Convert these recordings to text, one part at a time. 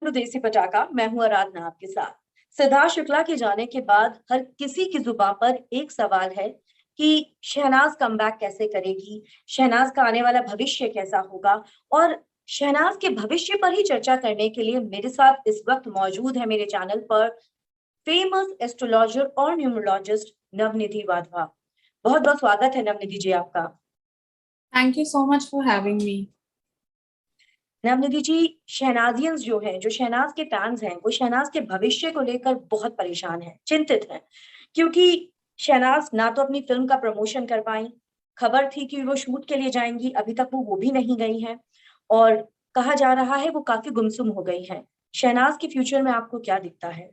To देसी पटाखा। मैं हूं आराधना आपके साथ। सिद्धार्थ शुक्ला के जाने के बाद हर किसी की जुबान पर एक सवाल है कि शहनाज कमबैक कैसे करेगी, शहनाज का आने वाला भविष्य कैसा होगा। और शहनाज के भविष्य पर ही चर्चा करने के लिए मेरे साथ इस वक्त मौजूद है मेरे चैनल पर फेमस एस्ट्रोलॉजर और न्यूमरोलॉजिस्ट नवनिधि वाधवा। बहुत बहुत स्वागत है नवनिधि जी आपका। Thank you so much for having me. Navnidhi ji, शहनाजियंस जो है, जो शहनाज के फैंस हैं, वो शहनाज के भविष्य को लेकर बहुत परेशान हैं, चिंतित हैं, क्योंकि शहनाज ना तो अपनी फिल्म का प्रमोशन कर पाई। खबर थी कि वो शूट के लिए जाएंगी, अभी तक वो भी नहीं गई हैं। और कहा जा रहा है वो काफी गुमसुम हो गई हैं। शहनाज के फ्यूचर में आपको क्या दिखता है?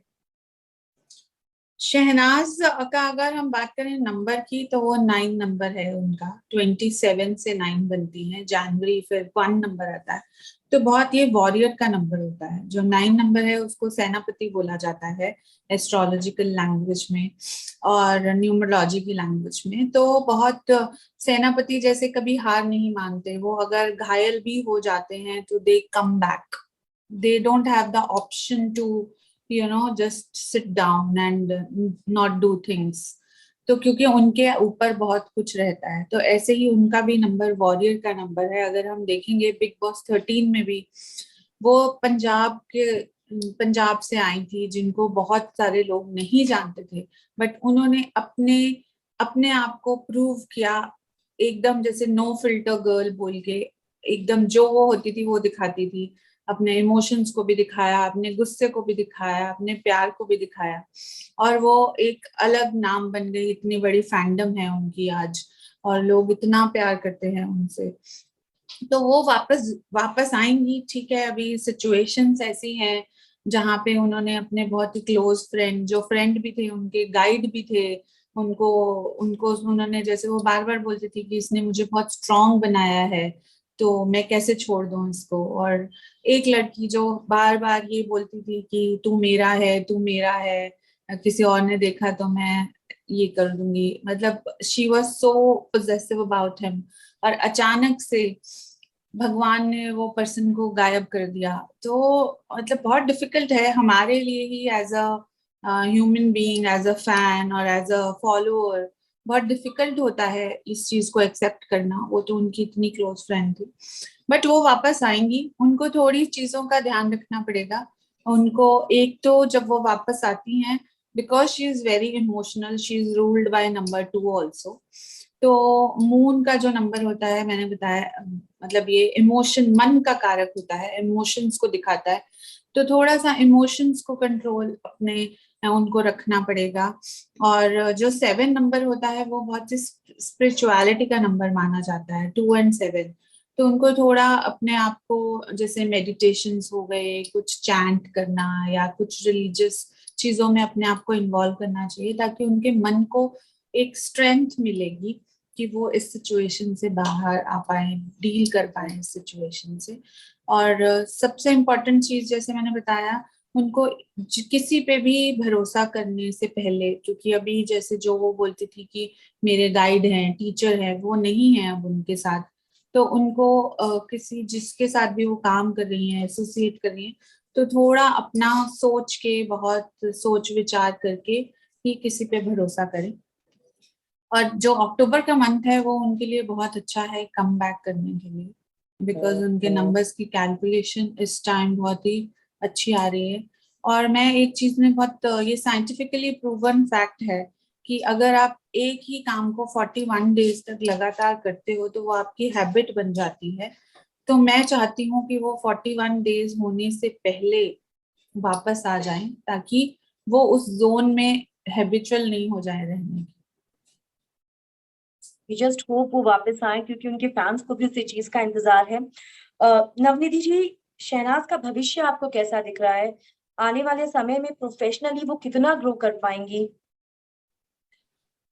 शहनाज का अगर हम बात करें नंबर की तो वो 9 नंबर है उनका। 27 से 9 बनती है, जनवरी फिर 1 नंबर आता है। तो बहुत ये वॉरियर का नंबर होता है। जो 9 नंबर है उसको सेनापति बोला जाता है एस्ट्रोलॉजिकल लैंग्वेज में और न्यूमरोलॉजी की लैंग्वेज में। तो बहुत सेनापति जैसे कभी हार नहीं मानते। वो अगर घायल भी हो जाते हैं तो they come back. They don't have the option to just sit down and not do things। तो क्योंकि उनके ऊपर बहुत कुछ रहता है, तो ऐसे ही उनका भी नंबर वॉरियर का नंबर है। अगर हम देखेंगे बिग बॉस 13 में भी वो पंजाब से आई थी, जिनको बहुत सारे लोग नहीं जानते थे, बट उन्होंने अपने अपने आप को प्रूव किया। एकदम जैसे नो फिल्टर गर्ल बोल के, एकदम जो वो होती थी वो दिखाती थी। अपने इमोशंस को भी दिखाया, अपने गुस्से को भी दिखाया, अपने प्यार को भी दिखाया, और वो एक अलग नाम बन गई। इतनी बड़ी फैंडम है उनकी आज, और लोग इतना प्यार करते हैं उनसे। तो वो वापस वापस आएंगी, ठीक है। अभी सिचुएशंस ऐसी हैं जहाँ पे उन्होंने अपने बहुत ही क्लोज फ्रेंड, जो फ्रेंड भी थे, उनके गाइड भी थे, उनको उनको उन्होंने, जैसे वो बार बार बोलती थी कि इसने मुझे बहुत स्ट्रांग बनाया है, तो मैं कैसे छोड़ दूं इसको। और एक लड़की जो बार बार ये बोलती थी कि तू मेरा है, तू मेरा है, किसी और ने देखा तो मैं ये कर दूंगी। मतलब she was so possessive about him. और अचानक से भगवान ने वो पर्सन को गायब कर दिया। तो मतलब बहुत डिफिकल्ट है हमारे लिए ही, as a human being, as a fan और एज अ फॉलोअर। बहुत डिफिकल्ट होता है इस चीज को एक्सेप्ट करना। वो तो उनकी इतनी क्लोज फ्रेंड थी, बट वो वापस आएंगी। उनको थोड़ी चीजों का ध्यान रखना पड़ेगा उनको। एक तो जब वो वापस आती हैं, because she is very emotional, she is ruled by number 2 also. तो मून का जो नंबर होता है, मैंने बताया, मतलब ये इमोशन, मन का कारक होता है, इमोशंस को दिखाता है। तो थोड़ा सा इमोशंस को कंट्रोल अपने उनको रखना पड़ेगा। और जो 7 नंबर होता है वो बहुत ही स्पिरिचुअलिटी का नंबर माना जाता है, 2 और 7। तो उनको थोड़ा अपने आप को, जैसे मेडिटेशंस हो गए, कुछ चैंट करना या कुछ रिलीजियस चीजों में अपने आप को इन्वॉल्व करना चाहिए, ताकि उनके मन को एक स्ट्रेंथ मिलेगी कि वो इस सिचुएशन से बाहर आ पाए, डील कर पाए इस सिचुएशन से। और सबसे इम्पोर्टेंट चीज, जैसे मैंने बताया, उनको किसी पे भी भरोसा करने से पहले, क्योंकि अभी जैसे जो वो बोलती थी कि मेरे गाइड हैं, टीचर हैं, वो नहीं है अब उनके साथ। तो उनको किसी जिसके साथ भी वो काम कर रही हैं, एसोसिएट कर रही हैं, तो थोड़ा अपना सोच के, बहुत सोच विचार करके ही किसी पे भरोसा करें। और जो अक्टूबर का मंथ है वो उनके लिए बहुत अच्छा है कम बैक करने के लिए, बिकॉज उनके नंबर्स की कैलकुलेशन इस टाइम बहुत ही अच्छी आ रही है। और मैं एक चीज में बहुत, ये साइंटिफिकली प्रूवन फैक्ट है कि अगर आप एक ही काम को 41 डेज तक लगातार करते हो तो वो आपकी हैबिट बन जाती है। तो मैं चाहती हूँ कि वो 41 डेज होने से पहले वापस आ जाएं, ताकि वो उस जोन में हैबिचुअल नहीं हो जाए रहने की। वी जस्ट होप वो वापस आए, क्योंकि उनके फैंस को भी उसी चीज का इंतजार है। नवनिधि जी, शहनाज का भविष्य आपको कैसा दिख रहा है? आने वाले समय में प्रोफेशनली वो कितना ग्रो कर पाएंगी?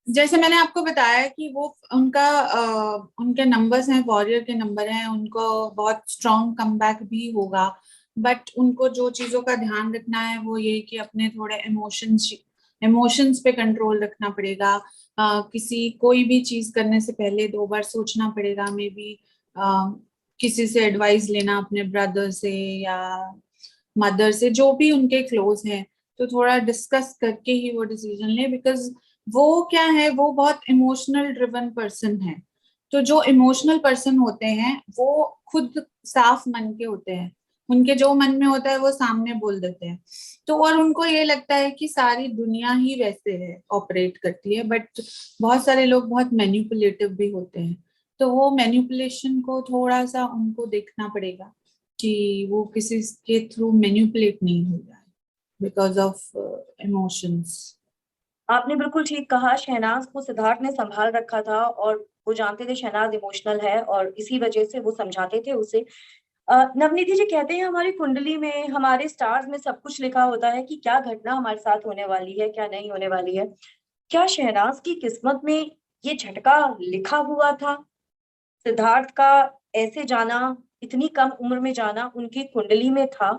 जैसे मैंने आपको बताया कि वो उनके नंबर्स हैं, वॉरियर के नंबर हैं, उनको बहुत स्ट्रॉन्ग कमबैक भी होगा। बट उनको जो चीजों का ध्यान रखना है वो ये कि अपने थोड़े इमोशंस पे कंट्रोल रखना पड़ेगा। किसी कोई भी चीज करने से पहले 2 बार सोचना पड़ेगा। मे बी किसी से एडवाइस लेना, अपने ब्रदर से या मदर से, जो भी उनके क्लोज हैं, तो थोड़ा डिस्कस करके ही वो डिसीजन ले, बिकॉज वो क्या है, वो बहुत इमोशनल ड्रिवन पर्सन है। तो जो इमोशनल पर्सन होते हैं वो खुद साफ मन के होते हैं, उनके जो मन में होता है वो सामने बोल देते हैं। तो और उनको ये लगता है कि सारी दुनिया ही वैसे है, ऑपरेट करती है, बट बहुत सारे लोग बहुत मैनिपुलेटिव भी होते हैं। तो वो मैनिपुलेशन को थोड़ा सा उनको देखना पड़ेगा कि वो किसी के थ्रू मैनिपुलेट नहीं हो जाए बिकॉज ऑफ इमोशंस। आपने बिल्कुल ठीक कहा, शहनाज को सिद्धार्थ ने संभाल रखा था और वो जानते थे शहनाज इमोशनल है और इसी वजह से वो समझाते थे उसे। नवनीति जी कहते हैं हमारी कुंडली में, हमारे स्टार्स में सब कुछ लिखा होता है कि क्या घटना हमारे साथ होने वाली है, क्या नहीं होने वाली है। क्या शहनाज की किस्मत में ये झटका लिखा हुआ था? सिद्धार्थ का ऐसे जाना, इतनी कम उम्र में जाना उनकी कुंडली में था?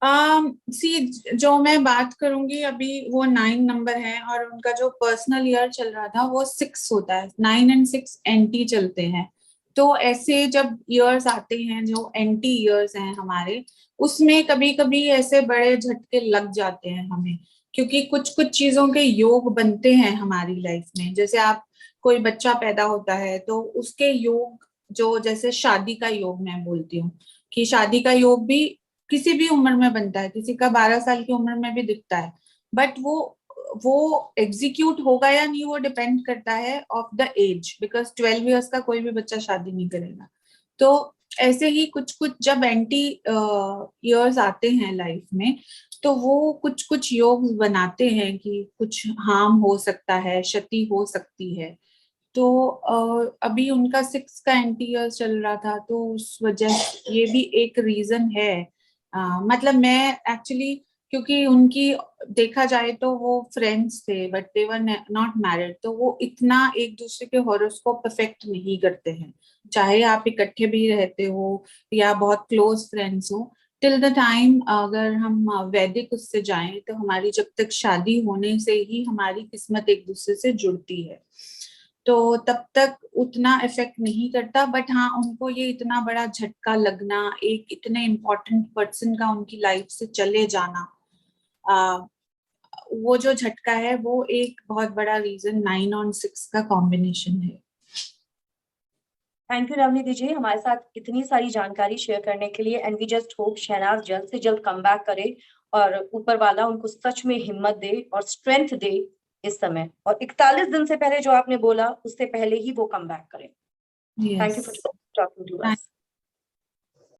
सी, जो मैं बात करूंगी अभी, वो 9 नंबर है और उनका जो पर्सनल ईयर चल रहा था वो 6 होता है। 9 और 6 एंटी चलते हैं। तो ऐसे जब ईयर्स आते हैं जो एंटी ईयर्स हैं हमारे, उसमें कभी कभी ऐसे बड़े झटके लग जाते हैं हमें, क्योंकि कुछ कुछ चीजों के योग बनते हैं हमारी लाइफ में। जैसे आप, कोई बच्चा पैदा होता है तो उसके योग, जो जैसे शादी का योग मैं बोलती हूँ, कि शादी का योग भी किसी भी उम्र में बनता है, किसी का 12 साल की उम्र में भी दिखता है, बट वो एग्जीक्यूट होगा या नहीं वो डिपेंड करता है of the age, because 12 years का कोई भी बच्चा शादी नहीं करेगा। तो ऐसे ही कुछ कुछ जब एंटी ईयर्स आते हैं लाइफ में, तो वो कुछ कुछ योग बनाते हैं कि कुछ हार्म हो सकता है, क्षति हो सकती है। तो अभी उनका 6 का एंटी ईयर चल रहा था, तो उस वजह ये भी एक रीजन है। मतलब मैं एक्चुअली, क्योंकि उनकी देखा जाए तो वो फ्रेंड्स थे but they were not married, तो वो इतना एक दूसरे के हॉरोस्कोप परफेक्ट नहीं करते हैं। चाहे आप इकट्ठे भी रहते हो या बहुत क्लोज फ्रेंड्स हो, टिल द टाइम अगर हम वैदिक उससे जाएं, तो हमारी जब तक शादी होने से ही हमारी किस्मत एक दूसरे से जुड़ती है, तो तब तक उतना इफेक्ट नहीं करता। बट हाँ, उनको ये इतना बड़ा झटका लगना, एक इतने इम्पोर्टेंट पर्सन का उनकी लाइफ से चले जाना, आ, वो जो झटका है वो एक बहुत बड़ा रीजन 9 और 6 का कॉम्बिनेशन है। थैंक यू नवनीति जी हमारे साथ इतनी सारी जानकारी शेयर करने के लिए। And we just hope Shehnaaz जल्द से जल्द कम बैक करे और ऊपर वाला उनको सच में हिम्मत दे और स्ट्रेंथ दे इस समय, और 41 दिन से पहले जो आपने बोला उससे पहले ही वो कम बैक करे। Thank you yes. For talking to us.